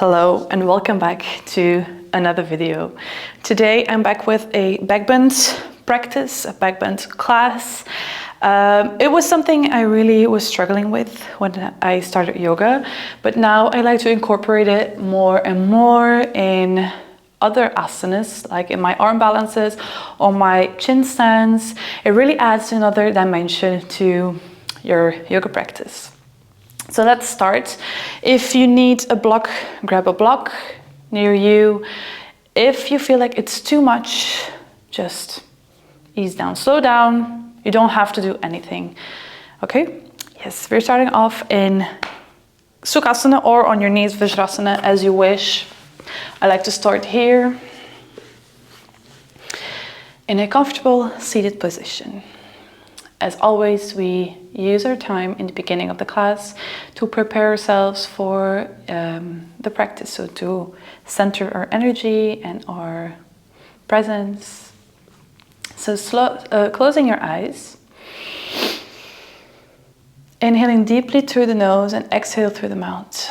Hello and welcome back to another video. Today I'm back with a backbend practice, a backbend class. It was something I really was struggling with when I started yoga, but now I like to incorporate it more and more in other asanas, like in my arm balances or my chin stands. It really adds another dimension to your yoga practice. So let's start. If you need a block, grab a block near you. If you feel like it's too much, just ease down, slow down. You don't have to do anything. Okay? Yes, we're starting off in Sukhasana or on your knees, Vajrasana, as you wish. I like to start here in a comfortable seated position. As always, we use our time in the beginning of the class to prepare ourselves for the practice, so to center our energy and our presence. So closing your eyes, inhaling deeply through the nose and exhale through the mouth.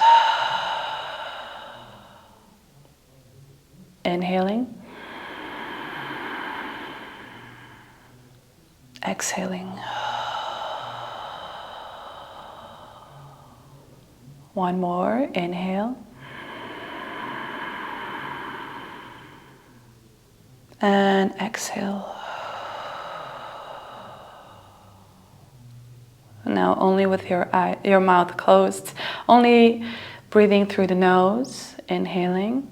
Inhaling. Exhaling. One more, inhale. And exhale. Now only with your mouth closed, only breathing through the nose, inhaling.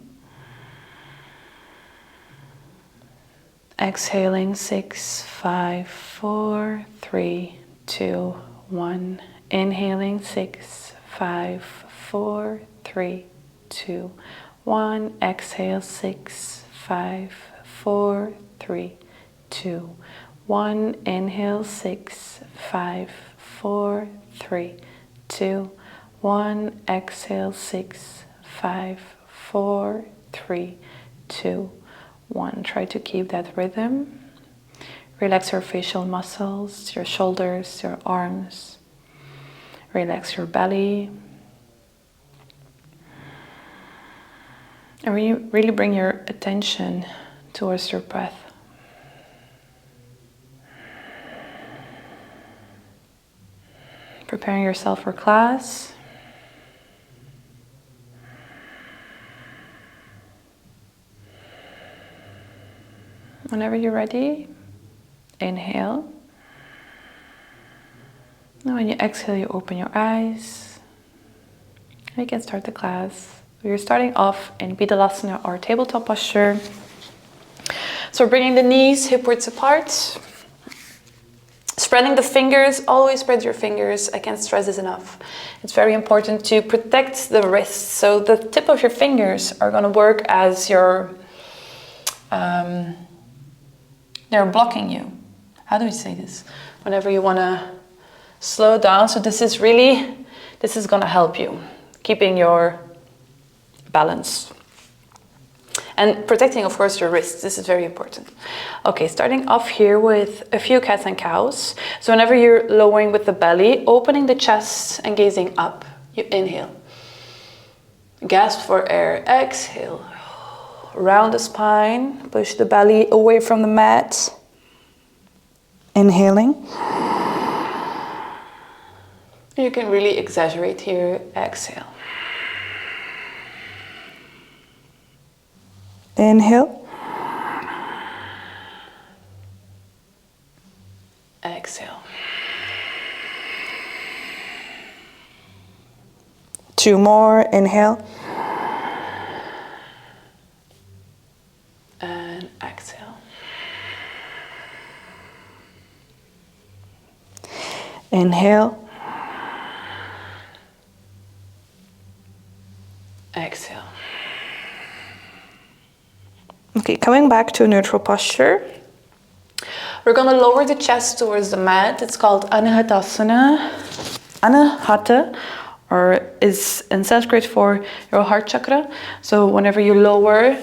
Exhaling, 6, 5, 4, 3, 2, 1. Inhaling, 6, 5, 4, 3, 2, 1. Exhale, 6, 5, 4, 3, 2, 1. Inhale, 6, 5, 4, 3, 2, 1. Exhale, 6, 5, 4, 3, 2, 1. Try to keep that rhythm. Relax your facial muscles, your shoulders, your arms. Relax your belly. And really bring your attention towards your breath. Preparing yourself for class. Whenever you're ready, inhale. And when you exhale, you open your eyes. We can start the class. We're starting off in Bidhalasana or tabletop posture. So we're bringing the knees hip width apart. Spreading the fingers, always spread your fingers. I can't stress this enough. It's very important to protect the wrists. So the tip of your fingers are going to work as your they're blocking you. How do we say this? Whenever you want to slow down. So this is going to help you, keeping your balance. And protecting, of course, your wrists. This is very important. Okay, starting off here with a few cats and cows. So whenever you're lowering with the belly, opening the chest and gazing up, you inhale. Gasp for air, exhale. Round the spine, push the belly away from the mat. Inhaling. You can really exaggerate here, exhale. Inhale. Exhale. 2 more, inhale. And exhale. Inhale. Exhale. Okay, coming back to a neutral posture. We're going to lower the chest towards the mat. It's called Anahatasana. Anahata, or is in Sanskrit for your heart chakra. So whenever you lower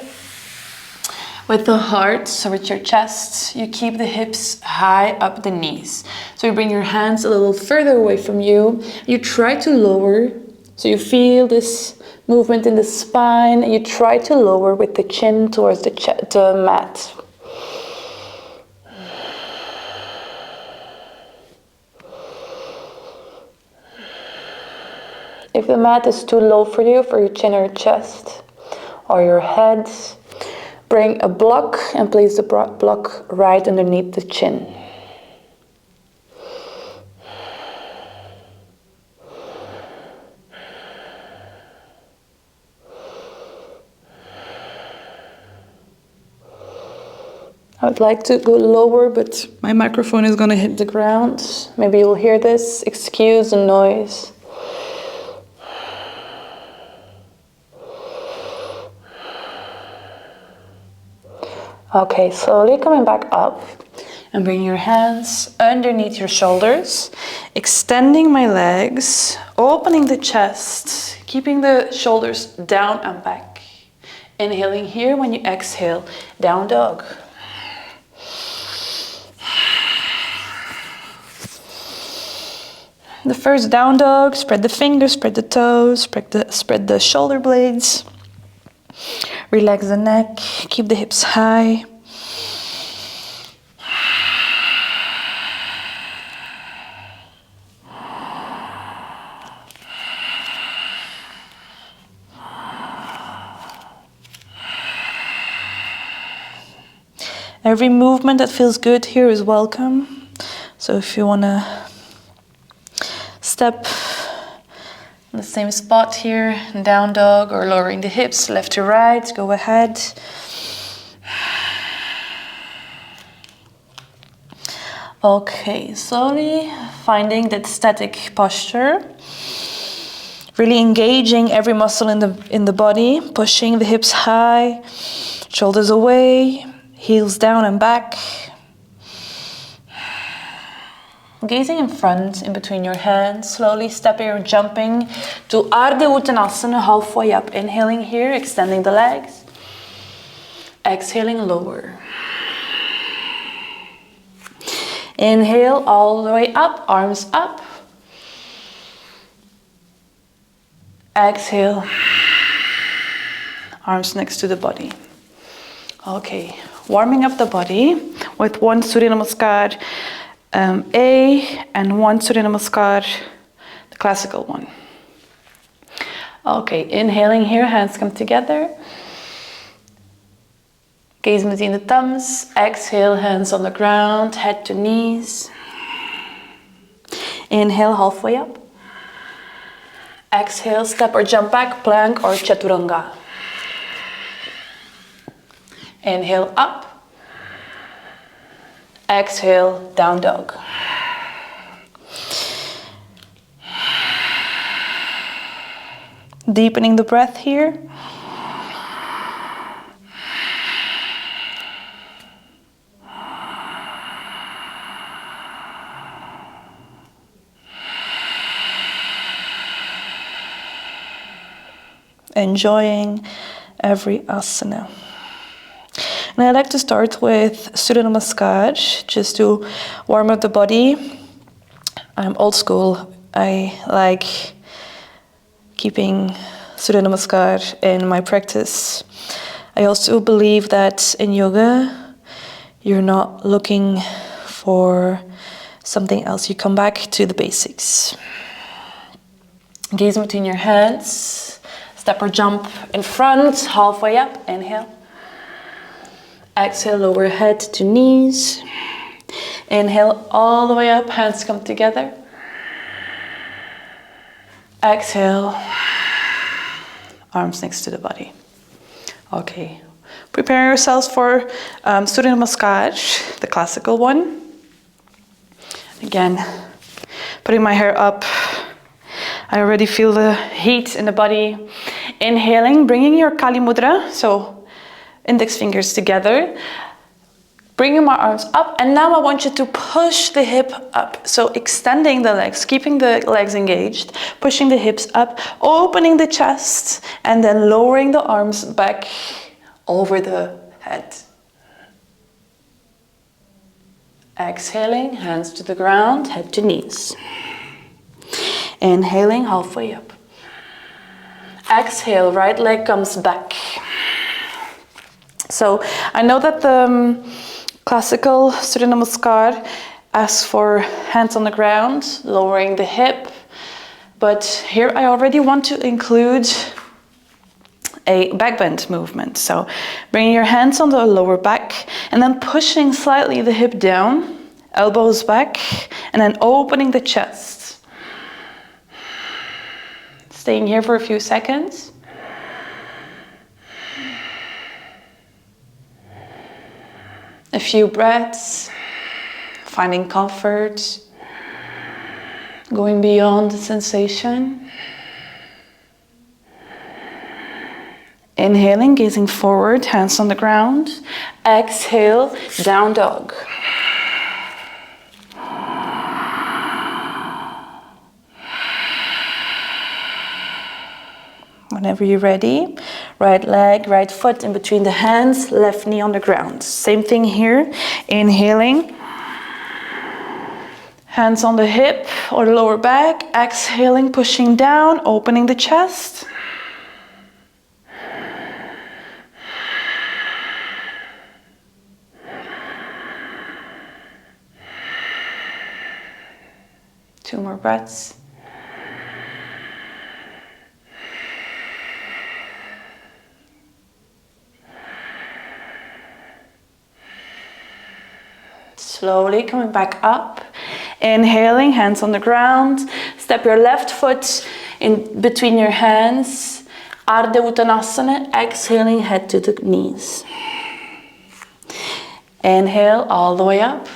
with the heart, so with your chest, you keep the hips high up the knees. So you bring your hands a little further away from you. You try to lower So you feel this movement in the spine, and you try to lower with the chin towards the mat. If the mat is too low for you, for your chin or chest, or your head, bring a block and place the block right underneath the chin. I would like to go lower, but my microphone is going to hit the ground. Maybe you'll hear this. Excuse the noise. Okay, slowly coming back up and bring your hands underneath your shoulders, extending my legs, opening the chest, keeping the shoulders down and back. Inhaling here. When you exhale, down dog. The first down dog, spread the fingers, spread the toes, spread the shoulder blades. Relax the neck, keep the hips high. Every movement that feels good here is welcome. So if you want to step in the same spot here, down dog, or lowering the hips left to right, go ahead. Okay, slowly finding that static posture. Really engaging every muscle in the body, pushing the hips high, shoulders away, heels down and back. Gazing in front, in between your hands, slowly stepping or jumping to Ardha Uttanasana, halfway up. Inhaling here, extending the legs. Exhaling, lower. Inhale all the way up, arms up. Exhale, arms next to the body. Okay, warming up the body with one Surya Namaskar A and one Surya Namaskar, the classical one. Okay, inhaling here, hands come together. Gaze between the thumbs. Exhale, hands on the ground, head to knees. Inhale, halfway up. Exhale, step or jump back, plank or chaturanga. Inhale, up. Exhale, down dog. Deepening the breath here. Enjoying every asana. And I like to start with Surya Namaskar, just to warm up the body. I'm old school. I like keeping Surya Namaskar in my practice. I also believe that in yoga, you're not looking for something else. You come back to the basics. Gaze between your hands. Step or jump in front, halfway up. Inhale. Exhale, lower head to knees. Inhale all the way up, hands come together. Exhale, arms next to the body. Okay, prepare yourselves for Surya Namaskar, the classical one. Again, putting my hair up. I already feel the heat in the body. Inhaling, bringing your Kali Mudra, so index fingers together. Bringing my arms up, and now I want you to push the hip up. So extending the legs, keeping the legs engaged, pushing the hips up, opening the chest, and then lowering the arms back over the head. Exhaling, hands to the ground, head to knees. Inhaling, halfway up. Exhale, right leg comes back. So I know that the classical Surya Namaskar asks for hands on the ground, lowering the hip. But here I already want to include a backbend movement. So bringing your hands on the lower back and then pushing slightly the hip down, elbows back, and then opening the chest. Staying here for a few seconds. A few breaths, finding comfort, going beyond the sensation. Inhaling, gazing forward, hands on the ground. Exhale, down dog. Whenever you're ready, right leg, right foot in between the hands, left knee on the ground. Same thing here. Inhaling, hands on the hip or the lower back. Exhaling, pushing down, opening the chest. Two more breaths. Slowly coming back up. Inhaling, hands on the ground. Step your left foot in between your hands. Ardha Uttanasana. Exhaling, head to the knees. Inhale all the way up.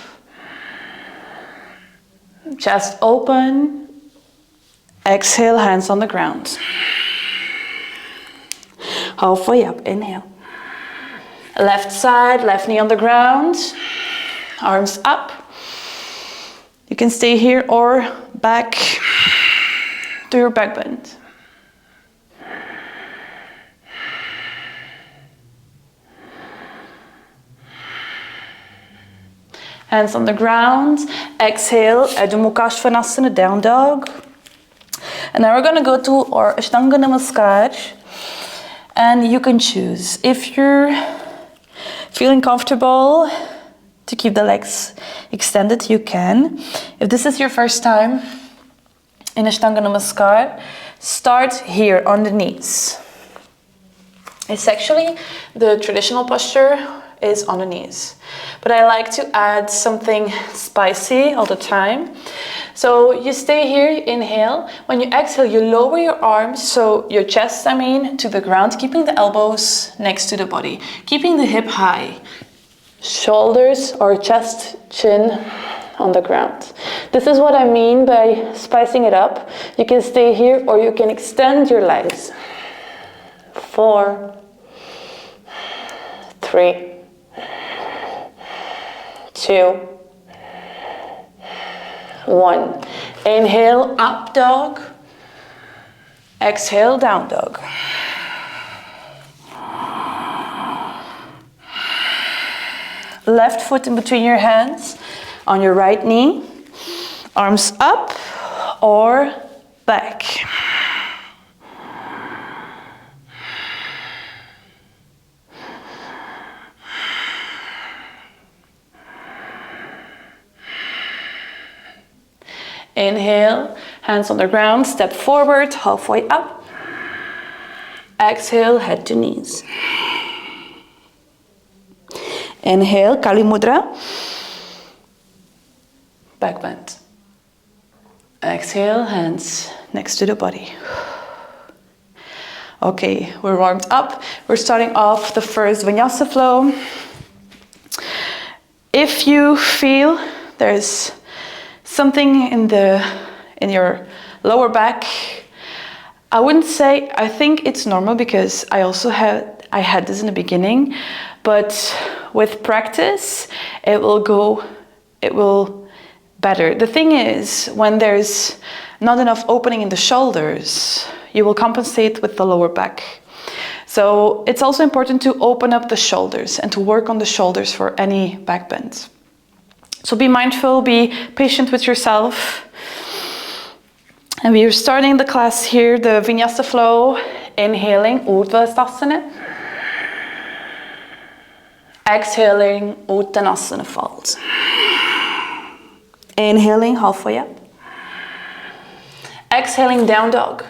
Chest open. Exhale, hands on the ground. Halfway up, inhale. Left side, left knee on the ground. Arms up. You can stay here or back to your back bend. Hands on the ground. Exhale, Adho Mukha Svanasana, down dog. And now we're going to go to our Ashtanga Namaskar. And you can choose. If you're feeling comfortable to keep the legs extended, you can. If this is your first time in Ashtanga Namaskar, start here on the knees. It's actually the traditional posture is on the knees. But I like to add something spicy all the time. So you stay here, inhale. When you exhale, you lower your arms, so your chest, to the ground, keeping the elbows next to the body, keeping the hip high. Shoulders or chest, chin on the ground. This is what I mean by spicing it up. You can stay here or you can extend your legs. 4, 3, 2, 1. Inhale, up dog. Exhale, down dog. Left foot in between your hands on your right knee. Arms up or back. Inhale, hands on the ground, step forward, halfway up. Exhale, head to knees. Inhale, Kali Mudra. Back bend. Exhale, hands next to the body. Okay, we're warmed up. We're starting off the first vinyasa flow. If you feel there's something in your lower back, I wouldn't say, I think it's normal because I had this in the beginning, but with practice, it will better. The thing is, when there's not enough opening in the shoulders, you will compensate with the lower back. So it's also important to open up the shoulders and to work on the shoulders for any back bend. So be mindful, be patient with yourself. And we are starting the class here, the vinyasa flow, inhaling, Urdhva. Exhaling, Uttanasana fold. Inhaling, halfway up. Exhaling, down dog.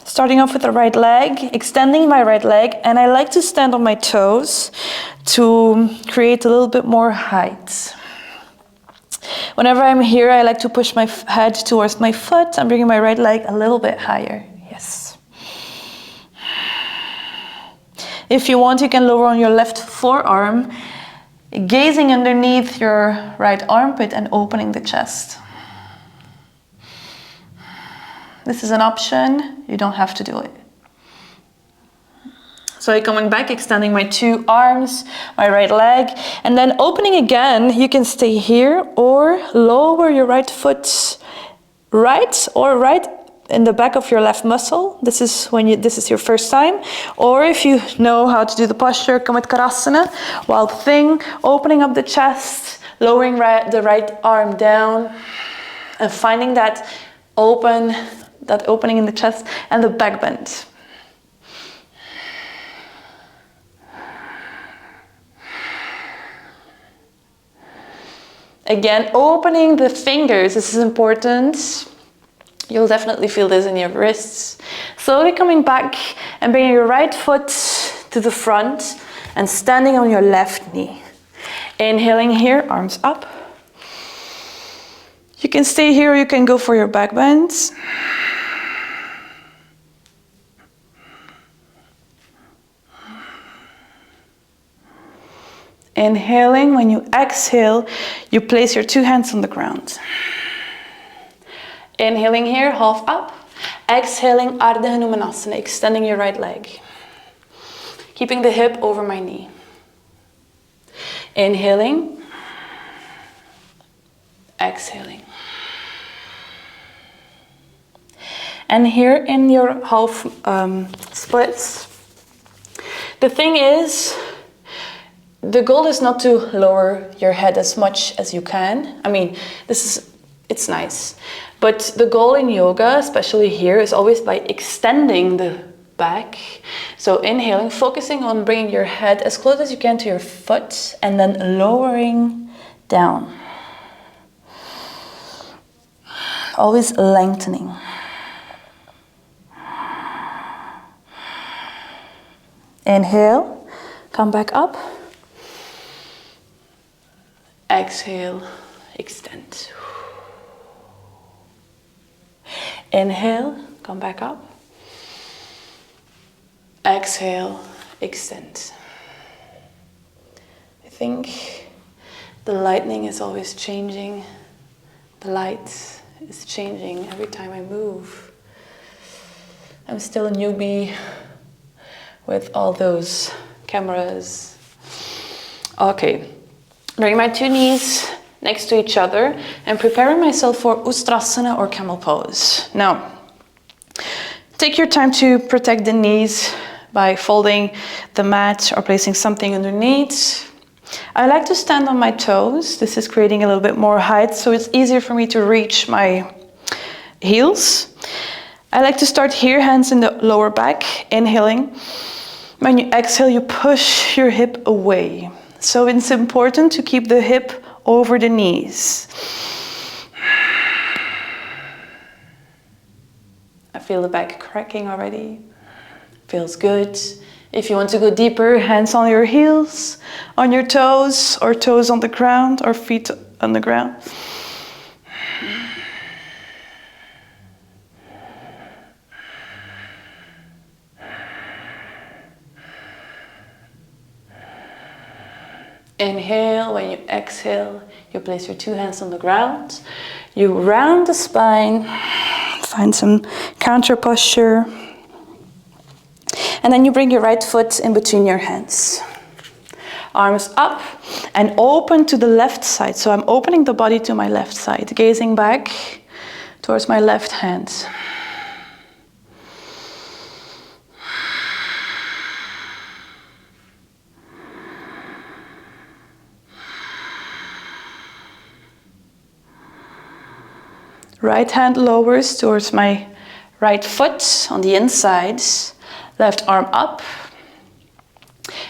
Starting off with the right leg, extending my right leg, and I like to stand on my toes to create a little bit more height. Whenever I'm here, I like to push my head towards my foot. I'm bringing my right leg a little bit higher. Yes. If you want, you can lower on your left forearm, gazing underneath your right armpit and opening the chest. This is an option. You don't have to do it. So I'm coming back, extending my two arms, my right leg, and then opening again. You can stay here or lower your right foot right in the back of your left muscle. This is your first time. Or if you know how to do the posture, come with Karasana, wild thing, opening up the chest, lowering the right arm down, and finding that opening in the chest and the back bend. Again, opening the fingers, this is important. You'll definitely feel this in your wrists. Slowly coming back and bringing your right foot to the front and standing on your left knee. Inhaling here, arms up. You can stay here or you can go for your back bends. Inhaling, when you exhale, you place your two hands on the ground. Inhaling here, half up. Exhaling, Ardha Hanumanasana, extending your right leg. Keeping the hip over my knee. Inhaling. Exhaling. And here in your half splits, the thing is, the goal is not to lower your head as much as you can. I mean, it's nice. But the goal in yoga, especially here, is always by extending the back. So inhaling, focusing on bringing your head as close as you can to your foot and then lowering down. Always lengthening. Inhale, come back up. Exhale, extend. Inhale, come back up. Exhale, extend. I think the lightning is always changing. The light is changing every time I move. I'm still a newbie with all those cameras. Okay. Bring my two knees next to each other and preparing myself for Ustrasana or camel pose. Now, take your time to protect the knees by folding the mat or placing something underneath. I like to stand on my toes. This is creating a little bit more height, so it's easier for me to reach my heels. I like to start here, hands in the lower back, inhaling. When you exhale, you push your hip away. So it's important to keep the hip over the knees. I feel the back cracking already. Feels good. If you want to go deeper, hands on your heels, on your toes, or toes on the ground, or feet on the ground. Inhale, when you exhale, you place your two hands on the ground. You round the spine, find some counter posture. And then you bring your right foot in between your hands. Arms up and open to the left side. So I'm opening the body to my left side, gazing back towards my left hand. Right hand lowers towards my right foot on the inside, left arm up.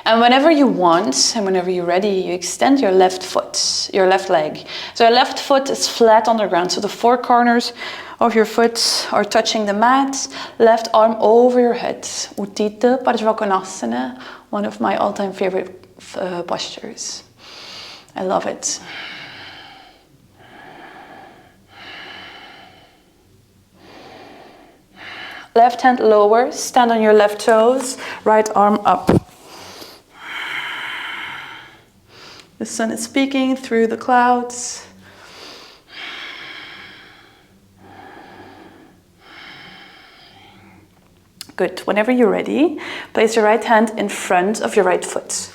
And whenever you want, and whenever you're ready, you extend your left foot, your left leg. So your left foot is flat on the ground. So the four corners of your foot are touching the mat. Left arm over your head. Uttita Parsvakonasana, one of my all-time favorite postures. I love it. Left hand lowers, stand on your left toes, right arm up. The sun is peeking through the clouds. Good. Whenever you're ready, place your right hand in front of your right foot.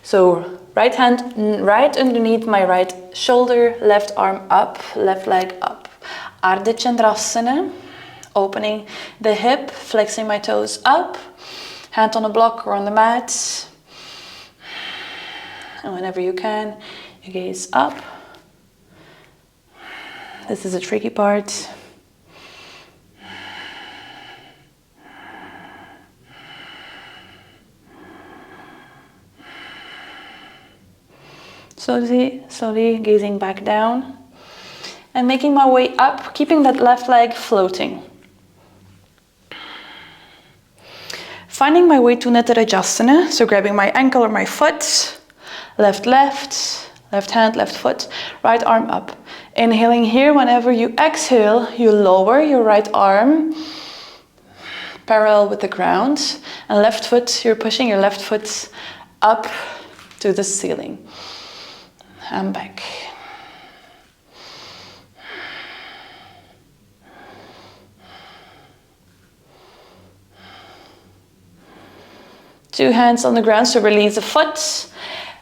So right hand right underneath my right shoulder, left arm up, left leg up. Ardha Chandrasana, opening the hip, flexing my toes up, hand on a block or on the mat. And whenever you can, you gaze up. This is a tricky part. Slowly gazing back down and making my way up, keeping that left leg floating. Finding my way to Marychasana, so grabbing my ankle or my foot. Left, left hand, left foot, right arm up. Inhaling here, whenever you exhale, you lower your right arm parallel with the ground. And left foot, you're pushing your left foot up to the ceiling. And back. Two hands on the ground, so release the foot.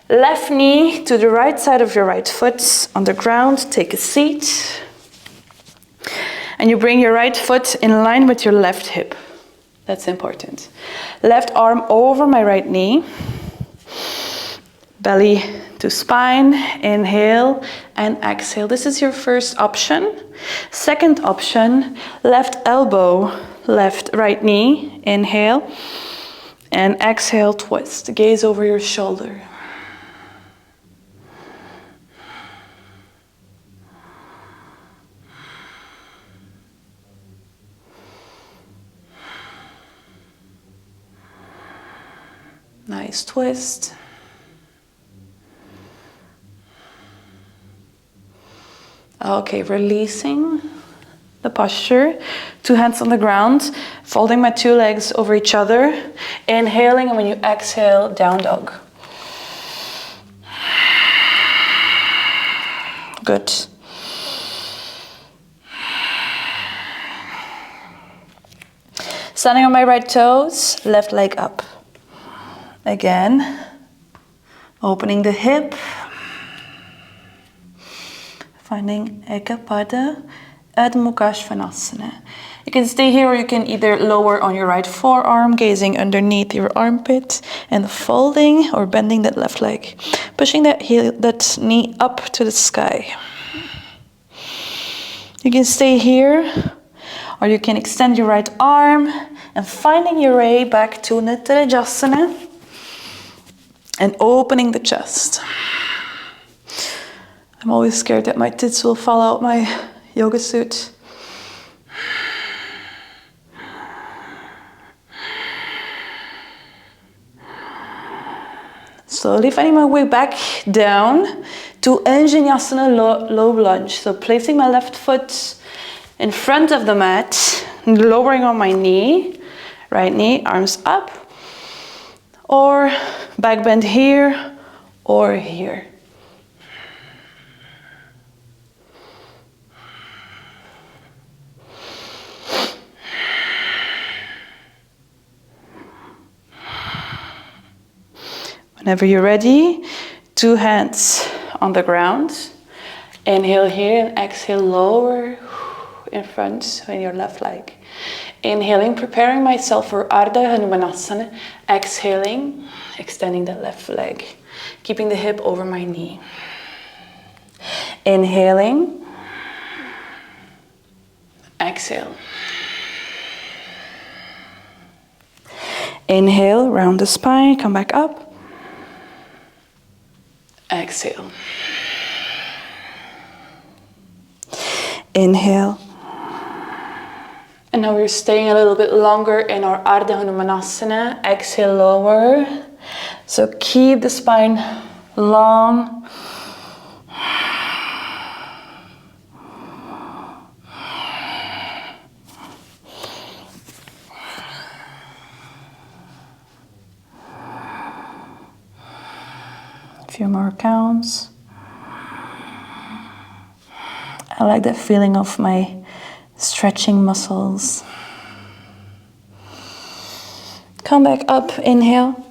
Left knee to the right side of your right foot on the ground. Take a seat. And you bring your right foot in line with your left hip. That's important. Left arm over my right knee. Belly to spine. Inhale and exhale. This is your first option. Second option, left elbow, right knee. Inhale. And exhale, twist. Gaze over your shoulder. Nice twist. Okay, releasing the posture. Two hands on the ground, folding my two legs over each other. Inhaling, and when you exhale, down dog. Good. Standing on my right toes, left leg up. Again, opening the hip, finding Ekapada Adho Mukha Svanasana. You can stay here, or you can either lower on your right forearm, gazing underneath your armpit, and folding or bending that left leg, pushing that heel, that knee up to the sky. You can stay here, or you can extend your right arm and finding your way back to Marychasana. And opening the chest. I'm always scared that my tits will fall out my yoga suit. Slowly finding my way back down to Anjaneyasana low lunge. So placing my left foot in front of the mat, lowering on my knee, right knee, arms up. Or back bend here or here. Whenever you're ready, two hands on the ground. Inhale here and exhale, lower in front on your left leg. Inhaling, preparing myself for Ardha Hanumanasana. Exhaling, extending the left leg, keeping the hip over my knee. Inhaling. Exhale. Inhale, round the spine, come back up. Exhale. Inhale. And now we're staying a little bit longer in our Ardha Hanumanasana. Exhale, lower. So keep the spine long. A few more counts. I like that feeling of my stretching muscles. Come back up, inhale.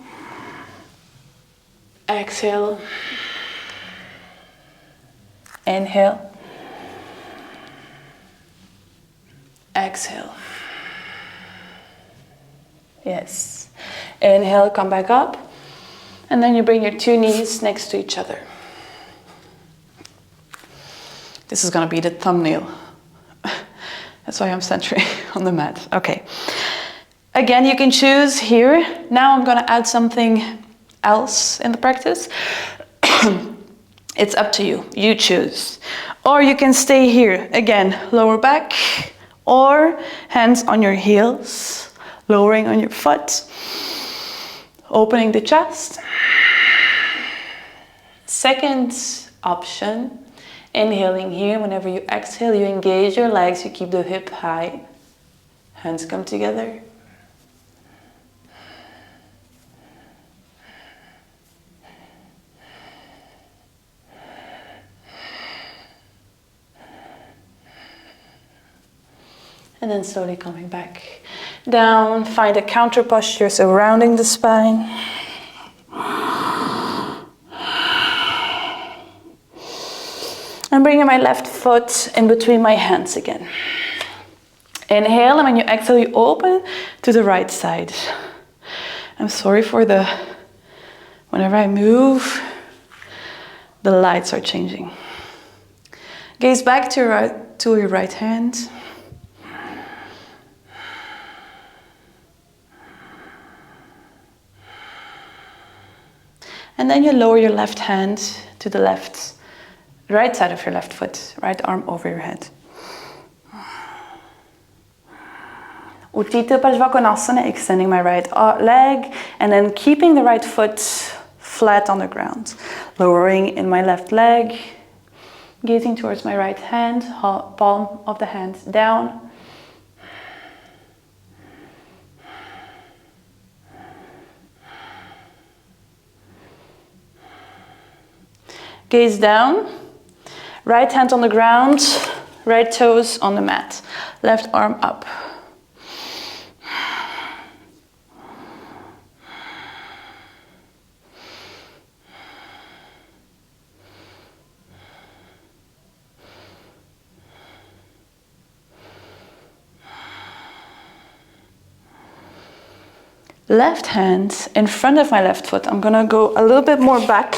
Exhale. Inhale. Exhale. Yes. Inhale, come back up. And then you bring your two knees next to each other. This is going to be the thumbnail. That's why I'm centering on the mat. Okay. Again, you can choose here. Now I'm going to add something else in the practice. It's up to you. You choose. Or you can stay here. Again, lower back or hands on your heels, lowering on your foot, opening the chest. Second option, inhaling here. Whenever you exhale, you engage your legs, you keep the hip high. Hands come together. And then slowly coming back down, find a counter posture, so rounding the spine. And bringing my left foot in between my hands again. Inhale, and when you exhale, you open to the right side. I'm sorry for whenever I move, the lights are changing. Gaze back to your right hand. And then you lower your left hand to the right side of your left foot, right arm over your head. Uttita Parsvakonasana, extending my right leg, and then keeping the right foot flat on the ground. Lowering in my left leg, gazing towards my right hand, palm of the hand down. Gaze down, right hand on the ground, right toes on the mat, left arm up. Left hand in front of my left foot. I'm gonna go a little bit more back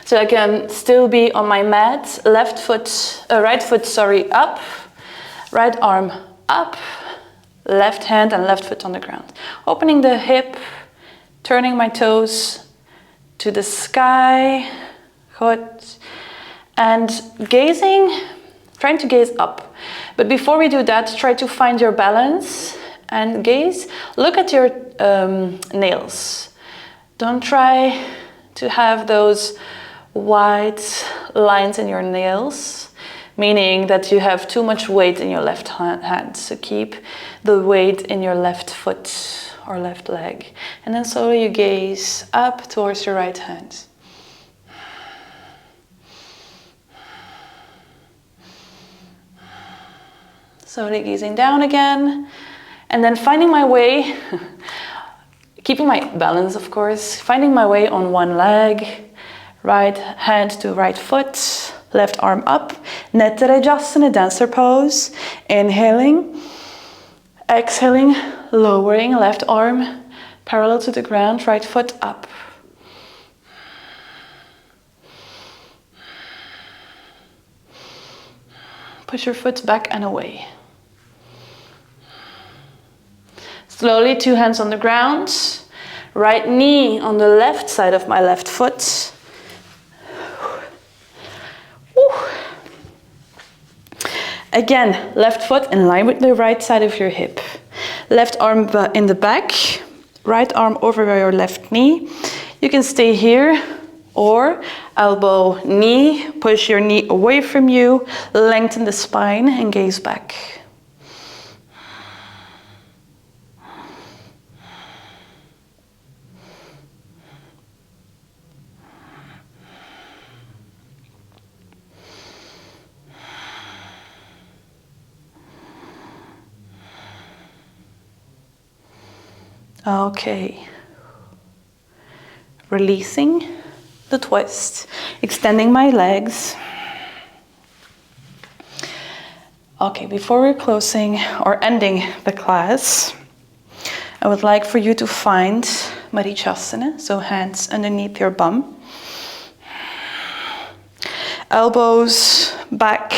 so I can still be on my mat. Right foot, up. Right arm up. Left hand and left foot on the ground. Opening the hip, turning my toes to the sky. Good. And trying to gaze up. But before we do that, try to find your balance and gaze. Look at your nails. Don't try to have those wide lines in your nails, meaning that you have too much weight in your left hand. So keep the weight in your left foot or left leg. And then slowly you gaze up towards your right hand. Slowly gazing down again. And then finding my way, keeping my balance of course, finding my way on one leg, right hand to right foot, left arm up, Marychasana, dancer pose, inhaling, exhaling, lowering, left arm parallel to the ground, right foot up. Push your foot back and away. Slowly, 2 hands on the ground. Right knee on the left side of my left foot. Woo. Again, left foot in line with the right side of your hip. Left arm in the back, right arm over your left knee. You can stay here or elbow, knee, push your knee away from you, lengthen the spine and gaze back. Okay, releasing the twist, extending my legs. Okay, before we're closing or ending the class, I would like for you to find Marychasana, so hands underneath your bum. Elbows back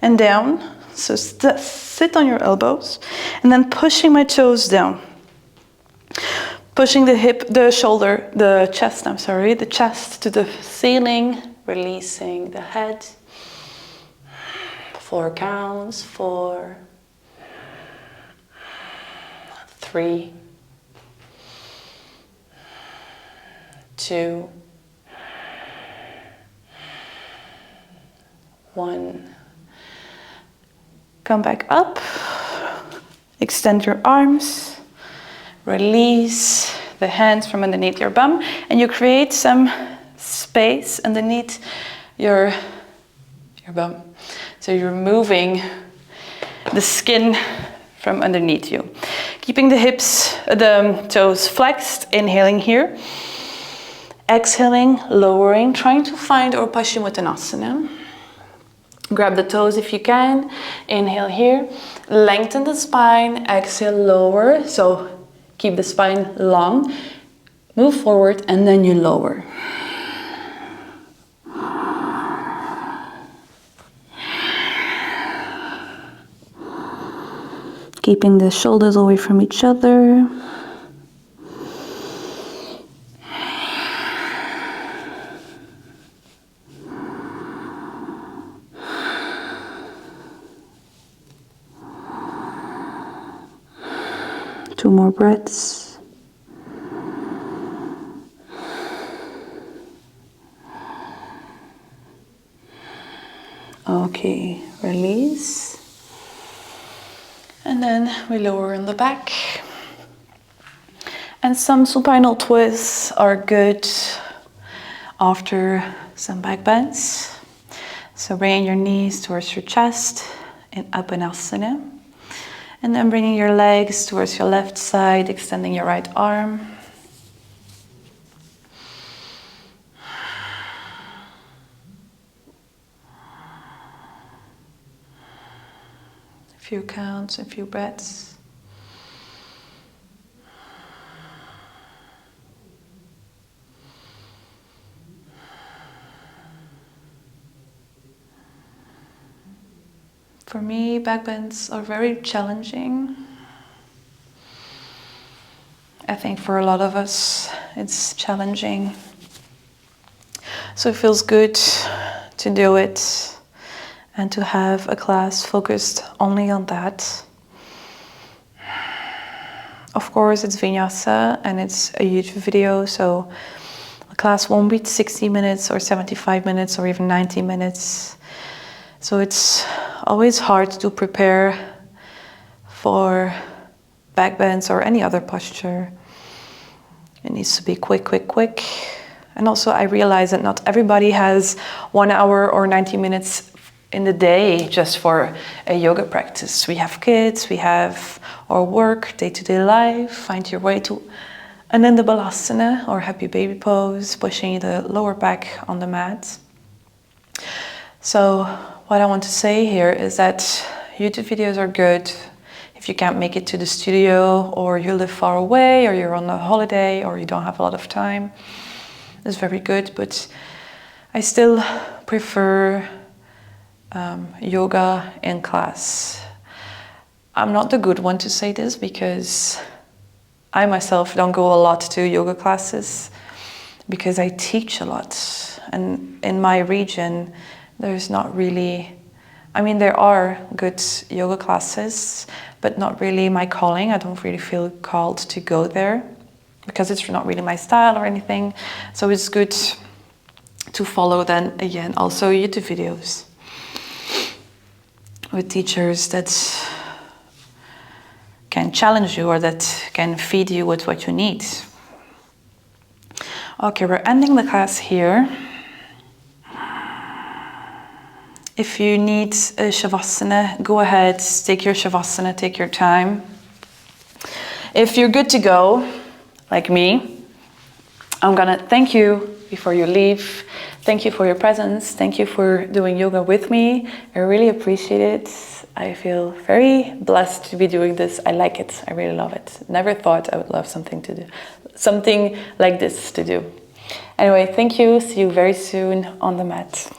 and down, so sit on your elbows, and then pushing my toes down. Pushing the chest to the ceiling, releasing the head. 4 counts, 4, 3, 2, 1. Come back up, extend your arms. Release the hands from underneath your bum, and you create some space underneath your bum. So you're moving the skin from underneath you. Keeping the toes flexed, inhaling here. Exhaling, lowering, trying to find or Paschimottanasana. Grab the toes if you can. Inhale here. Lengthen the spine, exhale, lower. So keep the spine long, move forward, and then you lower. Keeping the shoulders away from each other. Two more breaths. Okay, release. And then we lower in the back. And some supinal twists are good after some back bends. So bringing your knees towards your chest in Uttanasana. And then bringing your legs towards your left side, extending your right arm. A few counts, a few breaths. For me, back bends are very challenging. I think for a lot of us, it's challenging. So it feels good to do it and to have a class focused only on that. Of course, it's vinyasa and it's a YouTube video, so a class won't be 60 minutes or 75 minutes or even 90 minutes. So it's always hard to prepare for back bends or any other posture. It needs to be quick, quick, quick. And also I realize that not everybody has 1 hour or 90 minutes in the day just for a yoga practice. We have kids, we have our work, day-to-day life. Find your way to Ananda Balasana or happy baby pose, pushing the lower back on the mat. So what I want to say here is that YouTube videos are good if you can't make it to the studio, or you live far away, or you're on a holiday, or you don't have a lot of time. It's very good, but I still prefer yoga in class. I'm not the good one to say this because I myself don't go a lot to yoga classes because I teach a lot. And in my region, there's not really, I mean, there are good yoga classes, but not really my calling. I don't really feel called to go there because it's not really my style or anything. So it's good to follow then again also YouTube videos with teachers that can challenge you or that can feed you with what you need. Okay, we're ending the class here. If you need a Shavasana, go ahead, take your Shavasana, take your time. If you're good to go, like me, I'm gonna thank you before you leave. Thank you for your presence. Thank you for doing yoga with me. I really appreciate it. I feel very blessed to be doing this. I like it. I really love it. Never thought I would love something to do, something like this to do. Anyway, thank you. See you very soon on the mat.